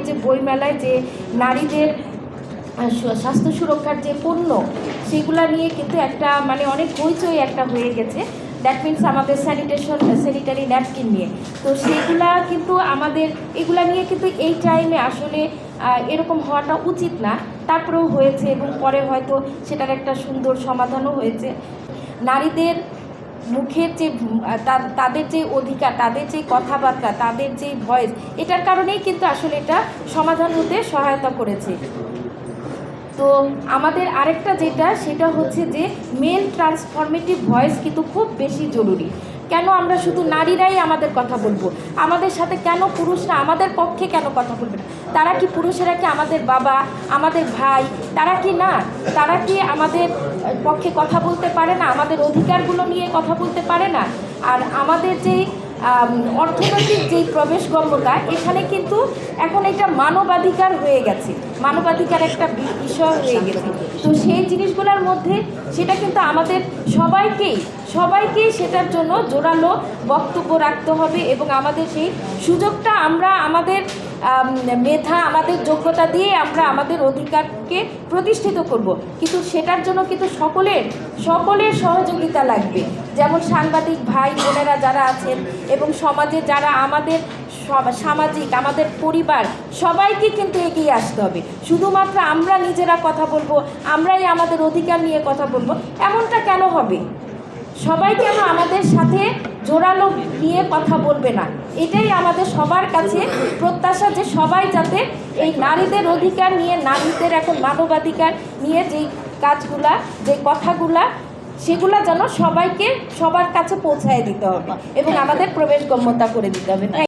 যে বইমেলায় যে নারীদের স্বাস্থ্য সুরক্ষার যে পণ্য সেগুলা নিয়ে কিন্তু একটা মানে অনেক হইচই একটা হয়ে গেছে। দ্যাট মিনস আমাদের স্যানিটারি ন্যাপকিন নিয়ে, তো সেইগুলা কিন্তু আমাদের এগুলা নিয়ে কিন্তু এই টাইমে আসলে এরকম হওয়াটা উচিত না, তারপরেও হয়েছে এবং পরে হয়তো সেটার একটা সুন্দর সমাধানও হয়েছে। নারীদের মুখের যে তাদের যে অধিকার, তাদের যে কথাবার্তা, তাদের যে ভয়েস, এটার কারণেই কিন্তু আসলে এটা সমাধান হতে সহায়তা করেছে। তো আমাদের আরেকটা যেটা সেটা হচ্ছে যে মেল ট্রান্সফরমেটিভ ভয়েস কিন্তু খুব বেশি জরুরি। কেন আমরা শুধু নারীরাই আমাদের কথা বলবো, আমাদের সাথে কেন পুরুষরা আমাদের পক্ষে কেন কথা বলবে না? তারা কি পুরুষেরা কি আমাদের বাবা, আমাদের ভাই? তারা কি না? তারা কি আমাদের পক্ষে কথা বলতে পারে না? আমাদের অধিকারগুলো নিয়ে কথা বলতে পারে না? আর আমাদের যেই অর্থনৈতিক যেই প্রবেশগম্যতা, এখানে কিন্তু এখন এটা মানবাধিকার হয়ে গেছে, মানবাধিকার একটা বিষয় হয়ে গেছে। তো সেই জিনিসগুলোর মধ্যে সেটা কিন্তু আমাদের সবাইকেই সেটার জন্য জোরালো বক্তব্য রাখতে হবে এবং আমাদের সেই সুযোগটা আমরা আমাদের মেধা, আমাদের যোগ্যতা দিয়ে আমরা আমাদের অধিকারকে প্রতিষ্ঠিত করব। কিন্তু সেটার জন্য কিন্তু সকলের সহযোগিতা লাগবে। যেমন সাংবাদিক ভাই বোনেরা যারা আছেন এবং সমাজে যারা আমাদের সামাজিক, আমাদের পরিবার, সবাইকে কিন্তু এগিয়ে আসতে হবে। শুধুমাত্র আমরা নিজেরা কথা বলবো, আমরাই আমাদের অধিকার নিয়ে কথা বলবো, এমনটা কেন হবে? সবাই কেন আমাদের সাথে জোরালো নিয়ে কথা বলবে না? এটাই আমাদের সবার কাছে প্রত্যাশা, যে সবাই যাতে এই নারীদের অধিকার নিয়ে, নারীদের এখন মানবাধিকার নিয়ে যেই কাজগুলা, যে কথাগুলা, সেগুলা যেন সবার কাছে পৌঁছায় দিতে হবে এবং আমাদের প্রবেশগম্যতা করে দিতে হবে।